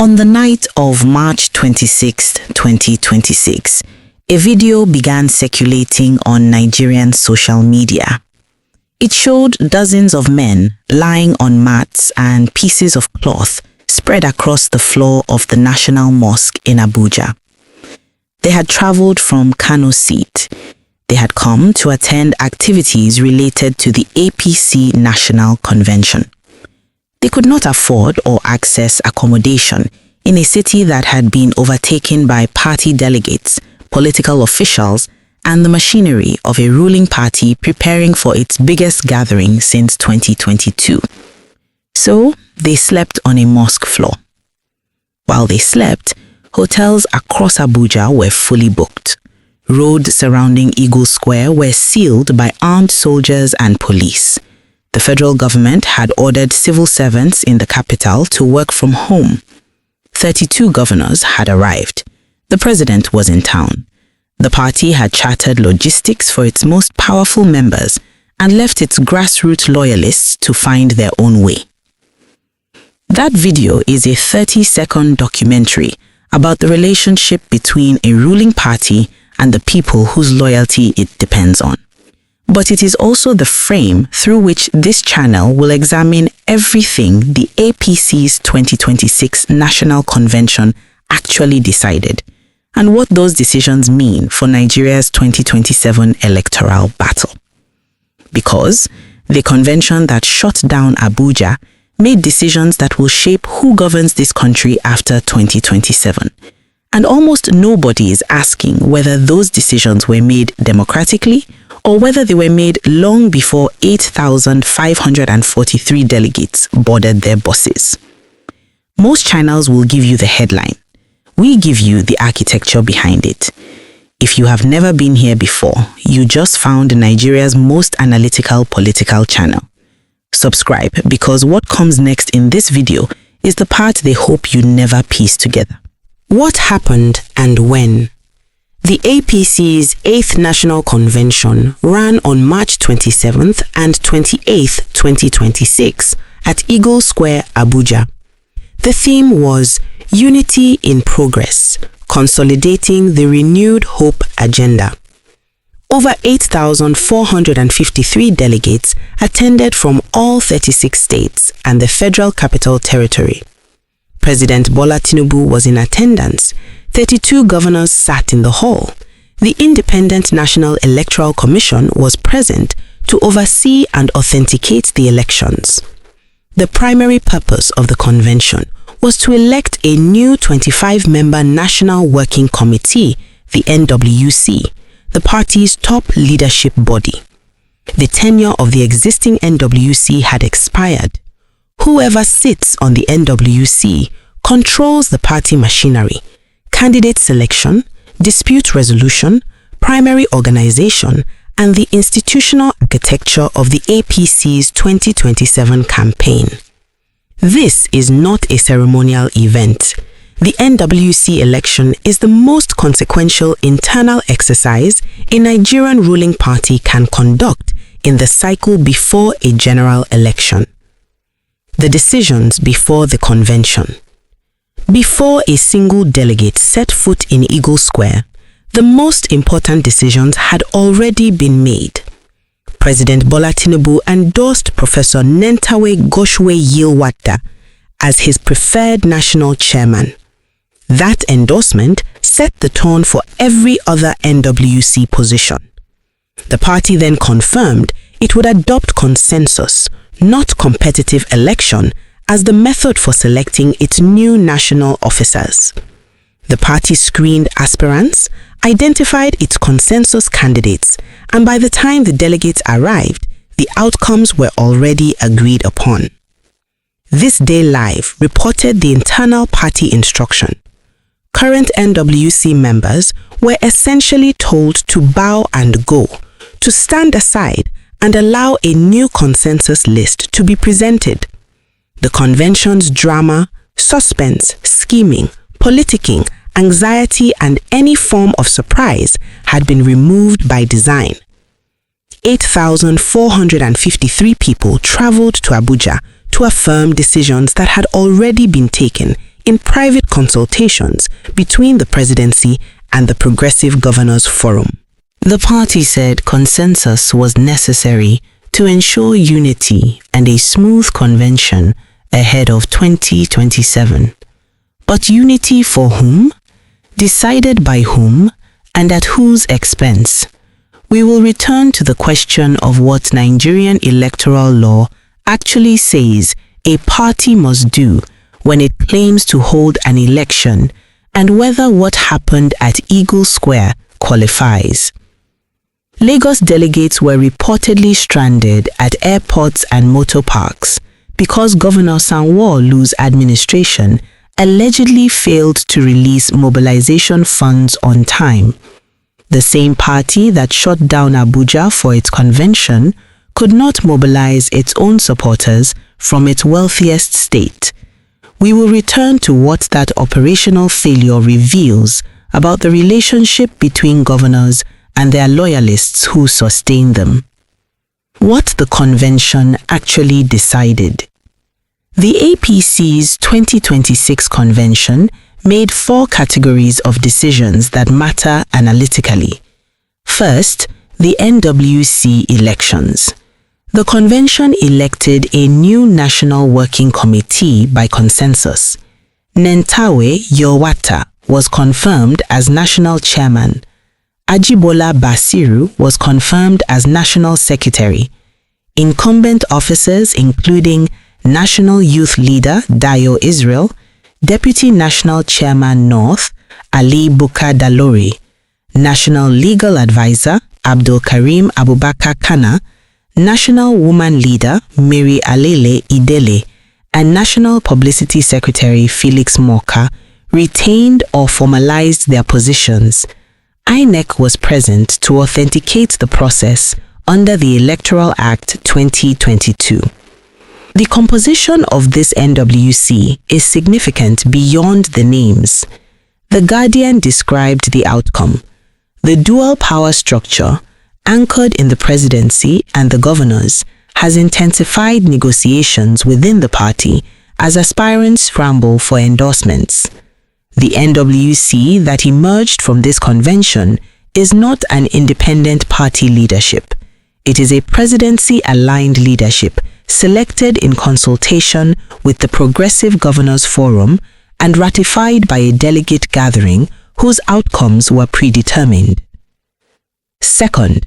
On the night of March 26, 2026, a video began circulating on Nigerian social media. It showed dozens of men lying on mats and pieces of cloth spread across the floor of the National Mosque in Abuja. They had traveled from Kano seat. They had come to attend activities related to the APC National Convention. They could not afford or access accommodation in a city that had been overtaken by party delegates, political officials, and the machinery of a ruling party preparing for its biggest gathering since 2022. So, they slept on a mosque floor. While they slept, hotels across Abuja were fully booked. Roads surrounding Eagle Square were sealed by armed soldiers and police. The federal government had ordered civil servants in the capital to work from home. 32 governors had arrived. The president was in town. The party had chartered logistics for its most powerful members and left its grassroots loyalists to find their own way. That video is a 30-second documentary about the relationship between a ruling party and the people whose loyalty it depends on. But it is also the frame through which this channel will examine everything the APC's 2026 National Convention actually decided, and what those decisions mean for Nigeria's 2027 electoral battle. Because the convention that shut down Abuja made decisions that will shape who governs this country after 2027. And almost nobody is asking whether those decisions were made democratically or whether they were made long before 8,543 delegates boarded their buses. Most channels will give you the headline. We give you the architecture behind it. If you have never been here before, you just found Nigeria's most analytical political channel. Subscribe, because what comes next in this video is the part they hope you never piece together. What happened and when? The APC's 8th National Convention ran on March 27th and 28th, 2026 at Eagle Square, Abuja. The theme was Unity in Progress, Consolidating the Renewed Hope Agenda. Over 8,453 delegates attended from all 36 states and the Federal Capital Territory. President Bola Tinubu was in attendance. 32 governors sat in the hall. The Independent National Electoral Commission was present to oversee and authenticate the elections. The primary purpose of the convention was to elect a new 25-member National Working Committee, the NWC, the party's top leadership body. The tenure of the existing NWC had expired. Whoever sits on the NWC controls the party machinery, candidate selection, dispute resolution, primary organization, and the institutional architecture of the APC's 2027 campaign. This is not a ceremonial event. The NWC election is the most consequential internal exercise a Nigerian ruling party can conduct in the cycle before a general election. The decisions before the convention. Before a single delegate set foot in Eagle Square, the most important decisions had already been made. President Bola Tinubu endorsed Professor Nentawe Goshwe Yilwada as his preferred national chairman. That endorsement set the tone for every other NWC position. The party then confirmed it would adopt consensus, not competitive election, as the method for selecting its new national officers. The party screened aspirants, identified its consensus candidates, and by the time the delegates arrived, the outcomes were already agreed upon. This Day Live reported the internal party instruction. Current NWC members were essentially told to bow and go, to stand aside and allow a new consensus list to be presented. The convention's drama, suspense, scheming, politicking, anxiety, and any form of surprise had been removed by design. 8,453 people traveled to Abuja to affirm decisions that had already been taken in private consultations between the presidency and the Progressive Governors Forum. The party said consensus was necessary to ensure unity and a smooth convention ahead of 2027. But unity for whom? Decided by whom? And at whose expense? We will return to the question of what Nigerian electoral law actually says a party must do when it claims to hold an election, and whether what happened at Eagle Square qualifies. Lagos delegates were reportedly stranded at airports and motor parks because Governor Sanwo-Olu's administration allegedly failed to release mobilization funds on time. The same party that shut down Abuja for its convention could not mobilize its own supporters from its wealthiest state. We will return to what that operational failure reveals about the relationship between governors and their loyalists who sustain them. What the convention actually decided. The APC's 2026 convention made 4 categories of decisions that matter analytically. First, the NWC elections. The convention elected a new National Working Committee by consensus. Nentawe Yowata was confirmed as national chairman. Ajibola Basiru was confirmed as national secretary. Incumbent officers including National Youth Leader Dayo Israel, Deputy National Chairman North Ali Bukar Dalori, National Legal Advisor Abdul Karim Abubakar Kana, National Woman Leader Mary Alele Idele, and National Publicity Secretary Felix Moka retained or formalized their positions. INEC was present to authenticate the process under the Electoral Act 2022. The composition of this NWC is significant beyond the names. The Guardian described the outcome. The dual power structure, anchored in the presidency and the governors, has intensified negotiations within the party as aspirants scramble for endorsements. The NWC that emerged from this convention is not an independent party leadership. It is a presidency-aligned leadership selected in consultation with the Progressive Governors Forum and ratified by a delegate gathering whose outcomes were predetermined. Second,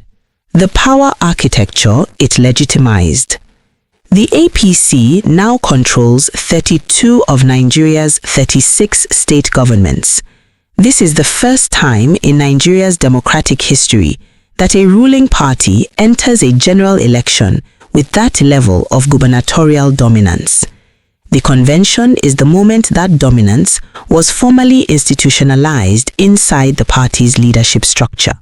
the power architecture it legitimized. The APC now controls 32 of Nigeria's 36 state governments. This is the first time in Nigeria's democratic history that a ruling party enters a general election with that level of gubernatorial dominance. The convention is the moment that dominance was formally institutionalized inside the party's leadership structure.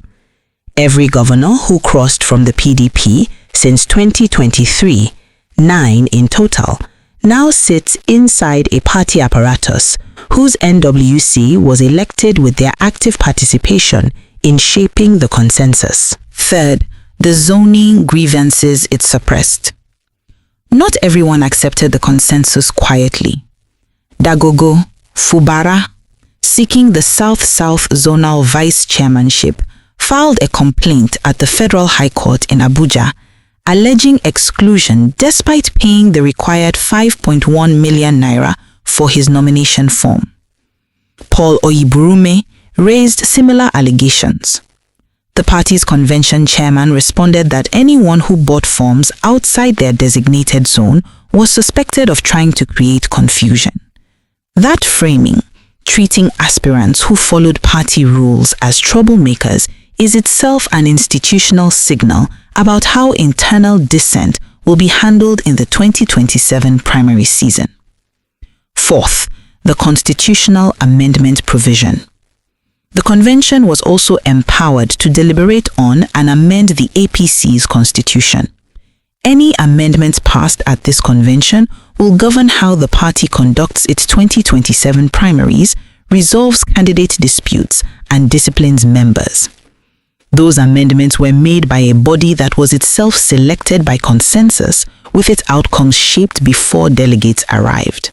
Every governor who crossed from the PDP since 2023, 9 in total, now sits inside a party apparatus whose NWC was elected with their active participation in shaping the consensus. Third, the zoning grievances it suppressed. Not everyone accepted the consensus quietly. Dagogo Fubara, seeking the South-South Zonal Vice Chairmanship, filed a complaint at the Federal High Court in Abuja, alleging exclusion despite paying the required 5.1 million naira for his nomination form. Paul Oyiburume raised similar allegations. The party's convention chairman responded that anyone who bought forms outside their designated zone was suspected of trying to create confusion. That framing, treating aspirants who followed party rules as troublemakers, is itself an institutional signal about how internal dissent will be handled in the 2027 primary season. Fourth, the constitutional amendment provision. The convention was also empowered to deliberate on and amend the APC's constitution. Any amendments passed at this convention will govern how the party conducts its 2027 primaries, resolves candidate disputes, and disciplines members. Those amendments were made by a body that was itself selected by consensus, with its outcomes shaped before delegates arrived.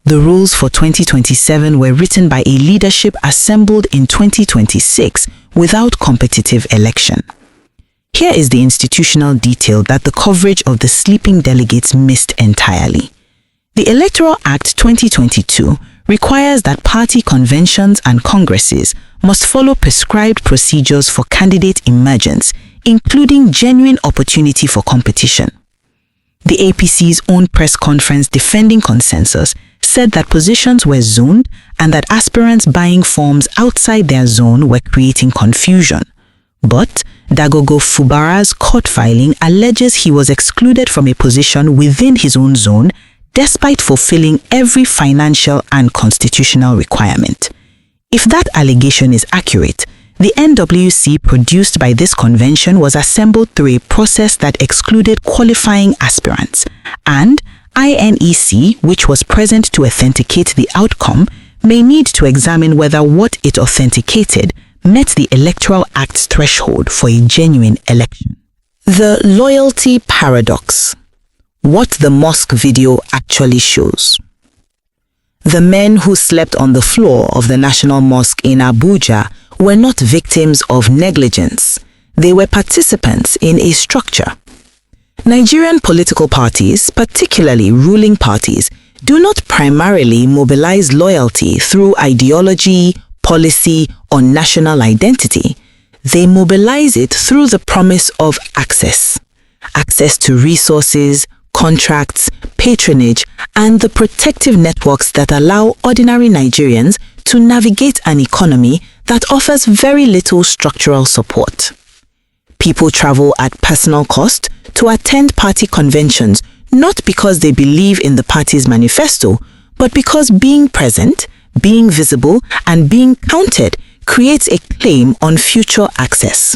The rules for 2027 were written by a leadership assembled in 2026 without competitive election. Here is the institutional detail that the coverage of the sleeping delegates missed entirely. The Electoral Act 2022 requires that party conventions and congresses must follow prescribed procedures for candidate emergence, including genuine opportunity for competition. The APC's own press conference defending consensus said that positions were zoned and that aspirants buying forms outside their zone were creating confusion. But Dagogo Fubara's court filing alleges he was excluded from a position within his own zone despite fulfilling every financial and constitutional requirement. If that allegation is accurate, the NWC produced by this convention was assembled through a process that excluded qualifying aspirants, and INEC, which was present to authenticate the outcome, may need to examine whether what it authenticated met the Electoral Act's threshold for a genuine election. The loyalty paradox. What the Mosque video actually shows. The men who slept on the floor of the National Mosque in Abuja were not victims of negligence. They were participants in a structure. Nigerian political parties, particularly ruling parties, do not primarily mobilize loyalty through ideology, policy, or national identity. They mobilize it through the promise of access. Access to resources, contracts, patronage, and the protective networks that allow ordinary Nigerians to navigate an economy that offers very little structural support. People travel at personal cost to attend party conventions not because they believe in the party's manifesto, but because being present, being visible, and being counted creates a claim on future access.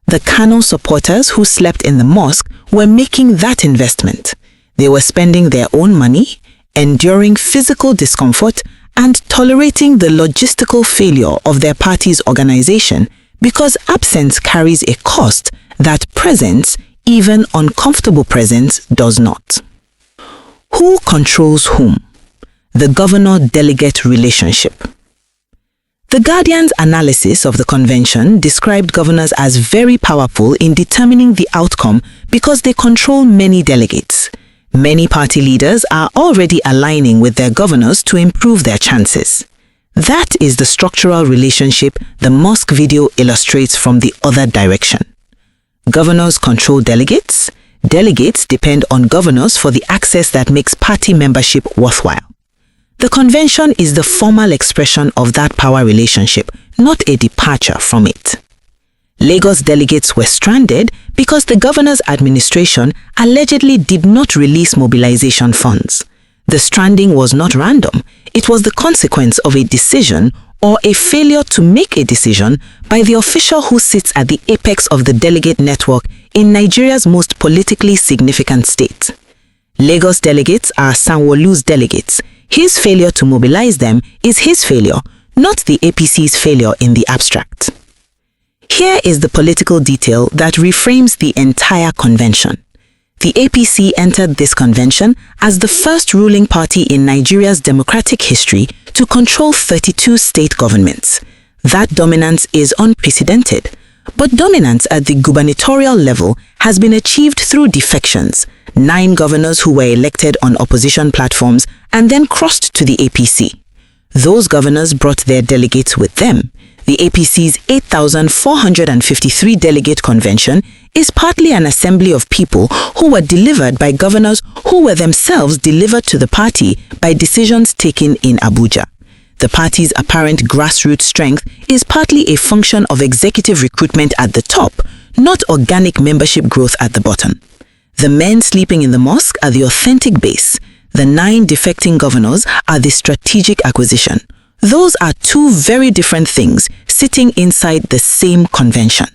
The Kano supporters who slept in the mosque were making that investment. They were spending their own money, enduring physical discomfort, and tolerating the logistical failure of their party's organization because absence carries a cost that presence, even uncomfortable presence, does not. Who controls whom? The governor-delegate relationship. The Guardian's analysis of the convention described governors as very powerful in determining the outcome because they control many delegates. Many party leaders are already aligning with their governors to improve their chances. That is the structural relationship the Mosque video illustrates from the other direction. Governors control delegates. Delegates depend on governors for the access that makes party membership worthwhile. The convention is the formal expression of that power relationship, not a departure from it. Lagos delegates were stranded because the governor's administration allegedly did not release mobilization funds. The stranding was not random. It was the consequence of a decision or a failure to make a decision by the official who sits at the apex of the delegate network in Nigeria's most politically significant state. Lagos delegates are Sanwo-Olu's delegates. His failure to mobilize them is his failure, not the APC's failure in the abstract. Here is the political detail that reframes the entire convention. The APC entered this convention as the first ruling party in Nigeria's democratic history to control 32 state governments. That dominance is unprecedented, but dominance at the gubernatorial level has been achieved through defections, 9 governors who were elected on opposition platforms and then crossed to the APC. Those governors brought their delegates with them. The APC's 8,453 delegate convention is partly an assembly of people who were delivered by governors who were themselves delivered to the party by decisions taken in Abuja. The party's apparent grassroots strength is partly a function of executive recruitment at the top, not organic membership growth at the bottom. The men sleeping in the mosque are the authentic base. The 9 defecting governors are the strategic acquisition. Those are 2 very different things sitting inside the same convention.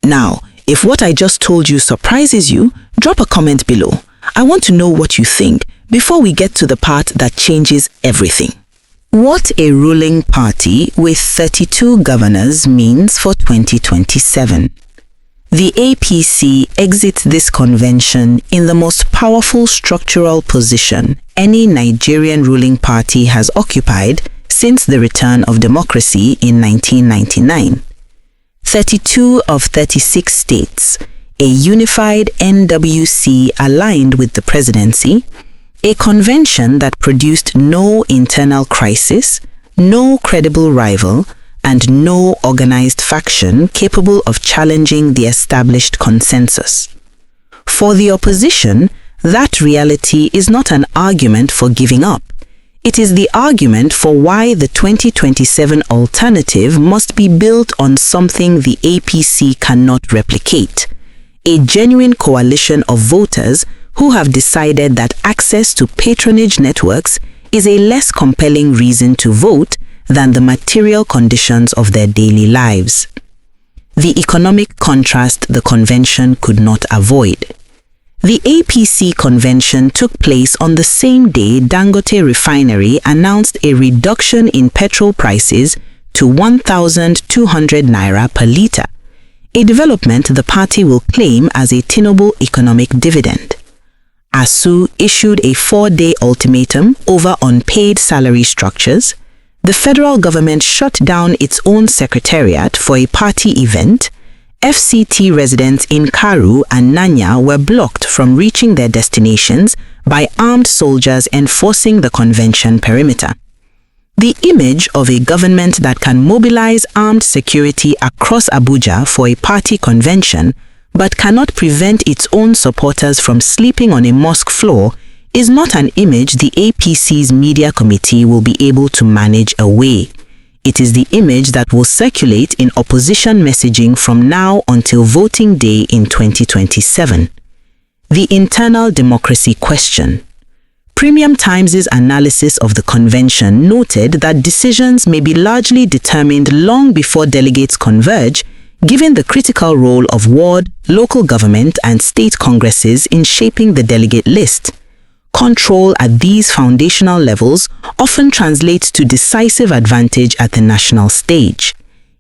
Now, if what I just told you surprises you, drop a comment below. I want to know what you think before we get to the part that changes everything. What a ruling party with 32 governors means for 2027. The APC exits this convention in the most powerful structural position any Nigerian ruling party has occupied since the return of democracy in 1999. 32 of 36 states, a unified NWC aligned with the presidency, a convention that produced no internal crisis, no credible rival, and no organized faction capable of challenging the established consensus. For the opposition, that reality is not an argument for giving up. It is the argument for why the 2027 alternative must be built on something the APC cannot replicate: a genuine coalition of voters who have decided that access to patronage networks is a less compelling reason to vote than the material conditions of their daily lives. The economic contrast the convention could not avoid. The APC convention took place on the same day Dangote Refinery announced a reduction in petrol prices to 1,200 naira per litre, a development the party will claim as a Tinubu economic dividend. ASU issued a 4-day ultimatum over unpaid salary structures. The federal government shut down its own secretariat for a party event. FCT residents in Karu and Nanya were blocked from reaching their destinations by armed soldiers enforcing the convention perimeter. The image of a government that can mobilize armed security across Abuja for a party convention but cannot prevent its own supporters from sleeping on a mosque floor is not an image the APC's media committee will be able to manage away. It is the image that will circulate in opposition messaging from now until voting day in 2027. The internal democracy question. Premium Times' analysis of the convention noted that decisions may be largely determined long before delegates converge, given the critical role of ward, local government, and state congresses in shaping the delegate list. Control at these foundational levels often translates to decisive advantage at the national stage.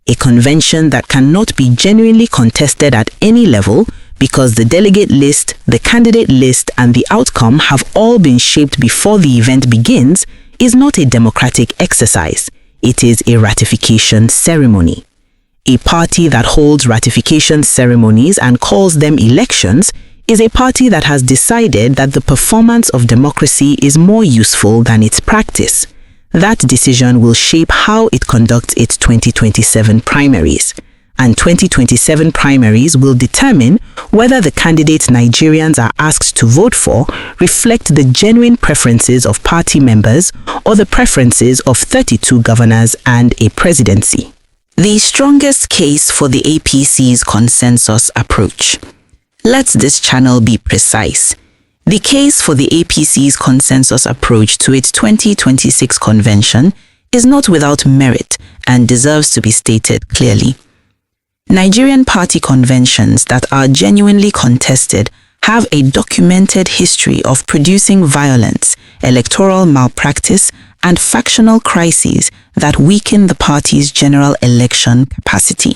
A convention that cannot be genuinely contested at any level because the delegate list, the candidate list, and the outcome have all been shaped before the event begins is not a democratic exercise. It is a ratification ceremony. A party that holds ratification ceremonies and calls them elections is a party that has decided that the performance of democracy is more useful than its practice. That decision will shape how it conducts its 2027 primaries. And 2027 primaries will determine whether the candidates Nigerians are asked to vote for reflect the genuine preferences of party members or the preferences of 32 governors and a presidency. The strongest case for the APC's consensus approach. Let this channel be precise. The case for the APC's consensus approach to its 2026 convention is not without merit and deserves to be stated clearly. Nigerian party conventions that are genuinely contested have a documented history of producing violence, electoral malpractice, and factional crises that weaken the party's general election capacity.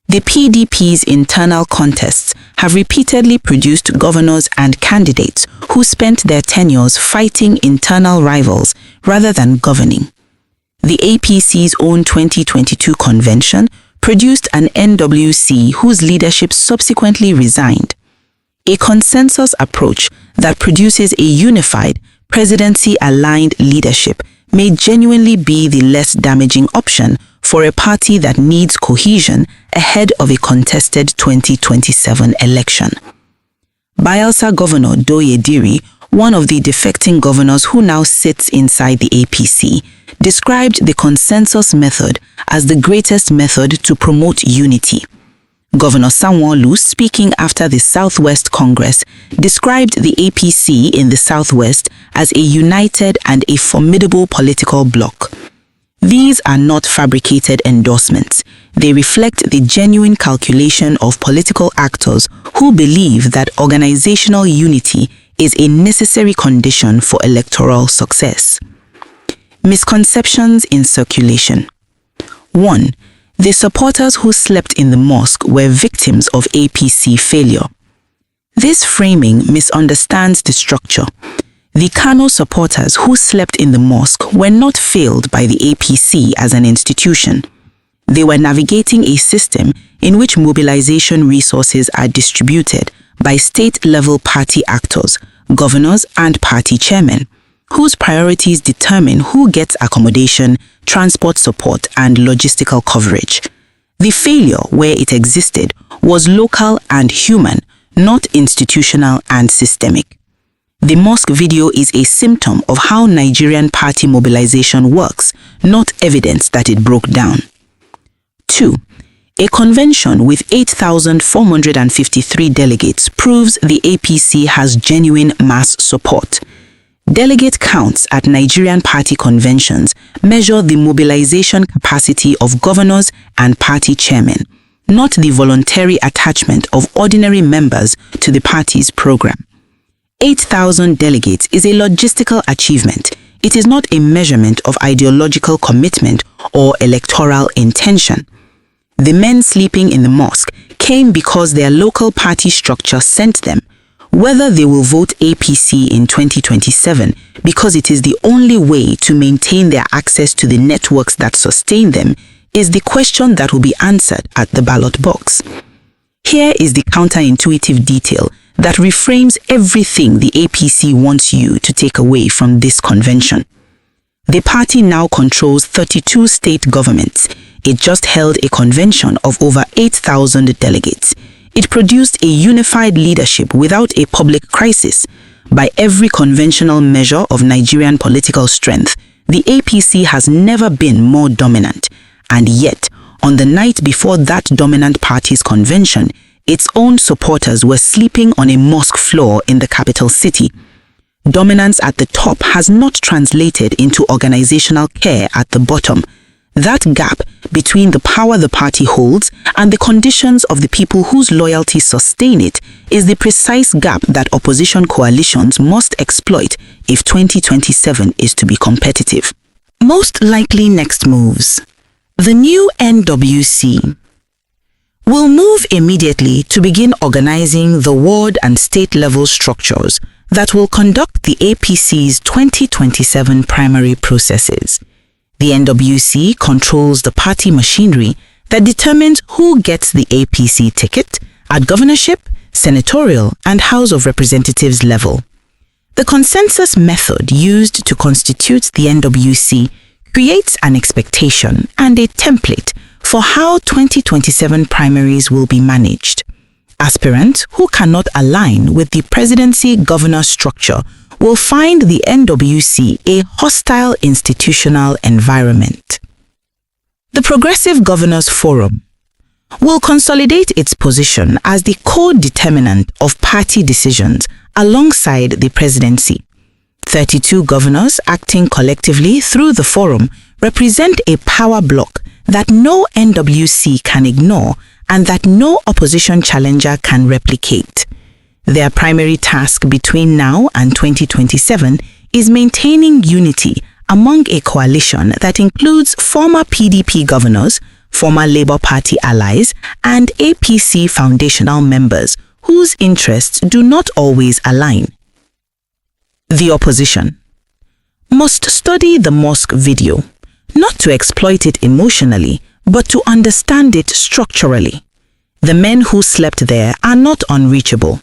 The PDP's internal contests have repeatedly produced governors and candidates who spent their tenures fighting internal rivals rather than governing. The APC's own 2022 convention produced an NWC whose leadership subsequently resigned. A consensus approach that produces a unified, presidency-aligned leadership may genuinely be the less damaging option for a party that needs cohesion ahead of a contested 2027 election. Bayelsa Governor Doye Diri, one of the defecting governors who now sits inside the APC, described the consensus method as the greatest method to promote unity. Governor Sanwo-Olu, speaking after the Southwest Congress, described the APC in the Southwest as a united and a formidable political bloc. These are not fabricated endorsements. They reflect the genuine calculation of political actors who believe that organizational unity is a necessary condition for electoral success. Misconceptions in circulation. 1. The supporters who slept in the mosque were victims of APC failure. This framing misunderstands the structure. The Kano supporters who slept in the mosque were not failed by the APC as an institution. They were navigating a system in which mobilization resources are distributed by state-level party actors, governors, and party chairmen, whose priorities determine who gets accommodation, transport support, and logistical coverage. The failure, where it existed, was local and human, not institutional and systemic. The mosque video is a symptom of how Nigerian party mobilization works, not evidence that it broke down. 2. A convention with 8,453 delegates proves the APC has genuine mass support. Delegate counts at Nigerian party conventions measure the mobilization capacity of governors and party chairmen, not the voluntary attachment of ordinary members to the party's program. 8,000 delegates is a logistical achievement. It is not a measurement of ideological commitment or electoral intention. The men sleeping in the mosque came because their local party structure sent them. Whether they will vote APC in 2027 because it is the only way to maintain their access to the networks that sustain them is the question that will be answered at the ballot box. Here is the counterintuitive detail that reframes everything the APC wants you to take away from this convention. The party now controls 32 state governments. It just held a convention of over 8,000 delegates. It produced a unified leadership without a public crisis. By every conventional measure of Nigerian political strength, the APC has never been more dominant. And yet, on the night before that dominant party's convention, its own supporters were sleeping on a mosque floor in the capital city. Dominance at the top has not translated into organizational care at the bottom. That gap between the power the party holds and the conditions of the people whose loyalty sustain it is the precise gap that opposition coalitions must exploit if 2027 is to be competitive. Most likely next moves. The new NWC will move immediately to begin organizing the ward and state-level structures that will conduct the APC's 2027 primary processes. The NWC controls the party machinery that determines who gets the APC ticket at governorship, senatorial, and House of Representatives level. The consensus method used to constitute the NWC creates an expectation and a template for how 2027 primaries will be managed. Aspirants who cannot align with the presidency-governor structure will find the NWC a hostile institutional environment. The Progressive Governors Forum will consolidate its position as the co-determinant of party decisions alongside the presidency. 32 governors acting collectively through the forum represent a power block that no NWC can ignore and that no opposition challenger can replicate. Their primary task between now and 2027 is maintaining unity among a coalition that includes former PDP governors, former Labour Party allies, and APC foundational members whose interests do not always align. The opposition must study the mosque video, not to exploit it emotionally, but to understand it structurally. The men who slept there are not unreachable.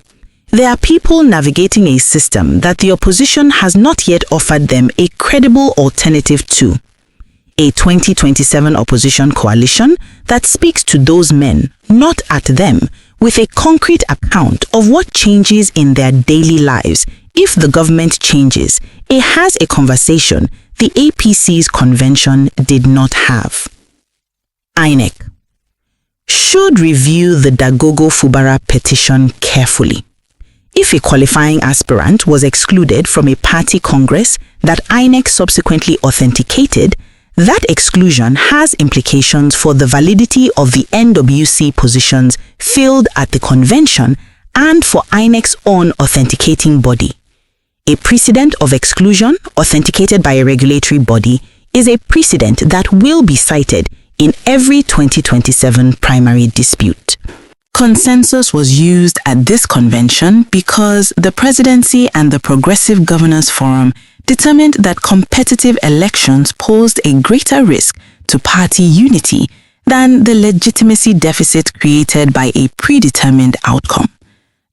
They are people navigating a system that the opposition has not yet offered them a credible alternative to. A 2027 opposition coalition that speaks to those men, not at them, with a concrete account of what changes in their daily lives if the government changes. It has a conversation the APC's convention did not have. INEC should review the Dagogo Fubara petition carefully. If a qualifying aspirant was excluded from a party congress that INEC subsequently authenticated, that exclusion has implications for the validity of the NWC positions filled at the convention and for INEC's own authenticating body. A precedent of exclusion authenticated by a regulatory body is a precedent that will be cited in every 2027 primary dispute. Consensus was used at this convention because the presidency and the Progressive Governors Forum determined that competitive elections posed a greater risk to party unity than the legitimacy deficit created by a predetermined outcome.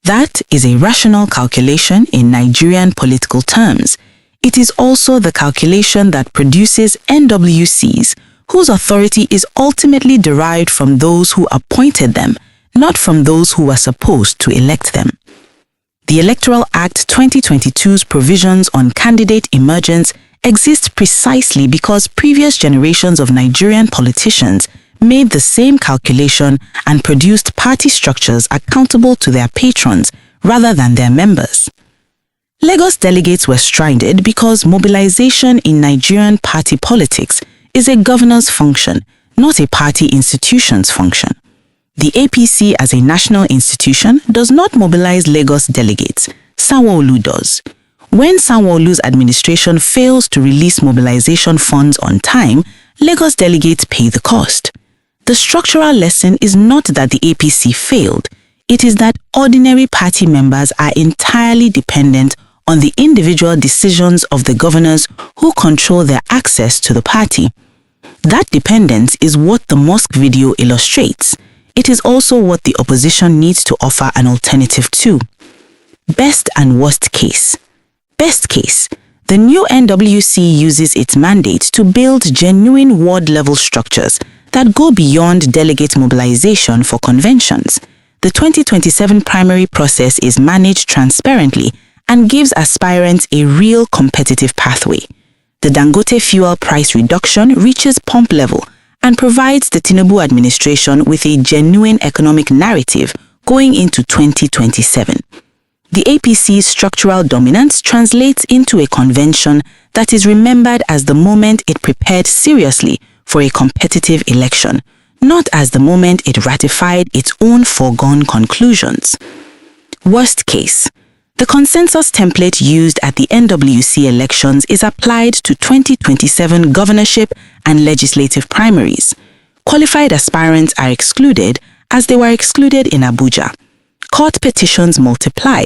That is a rational calculation in Nigerian political terms. It is also the calculation that produces NWCs, whose authority is ultimately derived from those who appointed them, not from those who were supposed to elect them. The Electoral Act 2022's provisions on candidate emergence exist precisely because previous generations of Nigerian politicians made the same calculation and produced party structures accountable to their patrons rather than their members. Lagos delegates were stranded because mobilization in Nigerian party politics is a governor's function, not a party institution's function. The APC as a national institution does not mobilize Lagos delegates. Sanwo-Olu does. When Sanwo-Olu's administration fails to release mobilization funds on time, Lagos delegates pay the cost. The structural lesson is not that the APC failed. It is that ordinary party members are entirely dependent on the individual decisions of the governors who control their access to the party. That dependence is what the Mosque video illustrates. It is also what the opposition needs to offer an alternative to. Best and worst case. Best case. The new NWC uses its mandate to build genuine ward-level structures that go beyond delegate mobilization for conventions. The 2027 primary process is managed transparently and gives aspirants a real competitive pathway. The Dangote fuel price reduction reaches pump level and provides the Tinubu administration with a genuine economic narrative going into 2027. The APC's structural dominance translates into a convention that is remembered as the moment it prepared seriously for a competitive election, not as the moment it ratified its own foregone conclusions. Worst case. The consensus template used at the NWC elections is applied to 2027 governorship and legislative primaries. Qualified aspirants are excluded as they were excluded in Abuja. Court petitions multiply.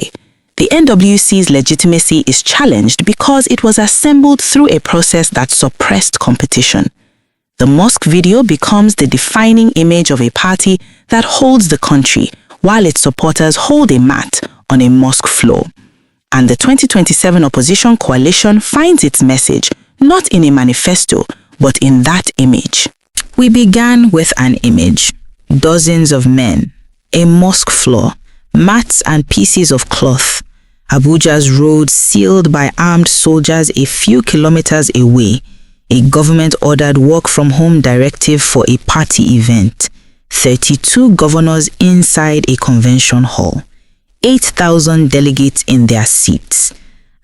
The NWC's legitimacy is challenged because it was assembled through a process that suppressed competition. The Mosque video becomes the defining image of a party that holds the country while its supporters hold a mat on a mosque floor. And the 2027 opposition coalition finds its message not in a manifesto, but in that image. We began with an image. Dozens of men, a mosque floor, mats and pieces of cloth. Abuja's roads sealed by armed soldiers a few kilometers away. A government-ordered work-from-home directive for a party event. 32 governors inside a convention hall. 8,000 delegates in their seats.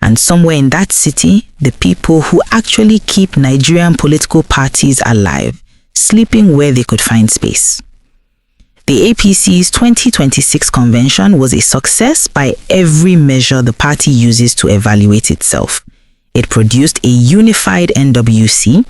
And somewhere in that city, the people who actually keep Nigerian political parties alive, sleeping where they could find space. The APC's 2026 convention was a success by every measure the party uses to evaluate itself. It produced a unified NWC.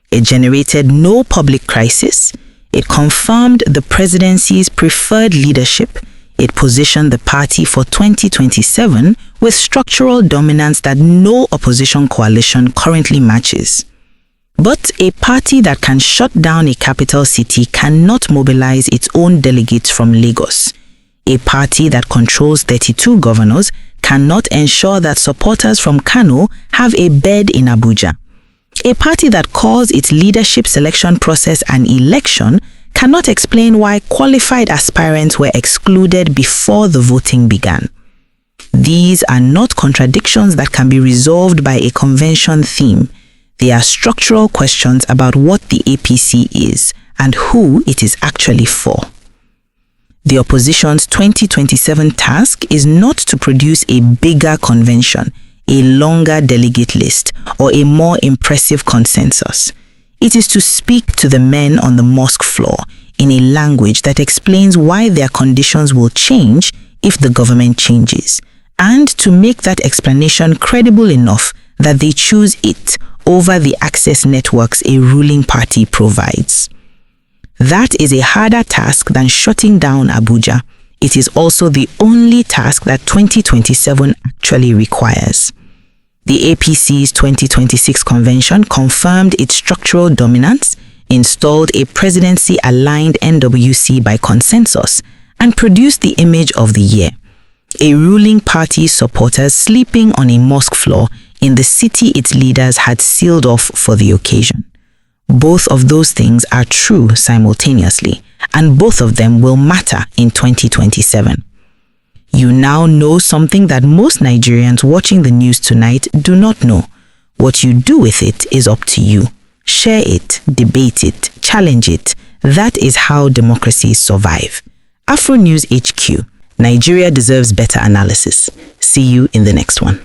It generated no public crisis. It confirmed the presidency's preferred leadership. It positioned the party for 2027 with structural dominance that no opposition coalition currently matches. But a party that can shut down a capital city cannot mobilize its own delegates from Lagos. A party that controls 32 governors cannot ensure that supporters from Kano have a bed in Abuja. A party that calls its leadership selection process an election cannot explain why qualified aspirants were excluded before the voting began. These are not contradictions that can be resolved by a convention theme. They are structural questions about what the APC is and who it is actually for. The opposition's 2027 task is not to produce a bigger convention, a longer delegate list, or a more impressive consensus. It is to speak to the men on the mosque floor in a language that explains why their conditions will change if the government changes, and to make that explanation credible enough that they choose it over the access networks a ruling party provides. That is a harder task than shutting down Abuja. It is also the only task that 2027 actually requires. The APC's 2026 convention confirmed its structural dominance, installed a presidency-aligned NWC by consensus, and produced the image of the year. A ruling party's supporters sleeping on a mosque floor in the city its leaders had sealed off for the occasion. Both of those things are true simultaneously, and both of them will matter in 2027. You now know something that most Nigerians watching the news tonight do not know. What you do with it is up to you. Share it, debate it, challenge it. That is how democracies survive. AFRONEWSHQ. Nigeria deserves better analysis. See you in the next one.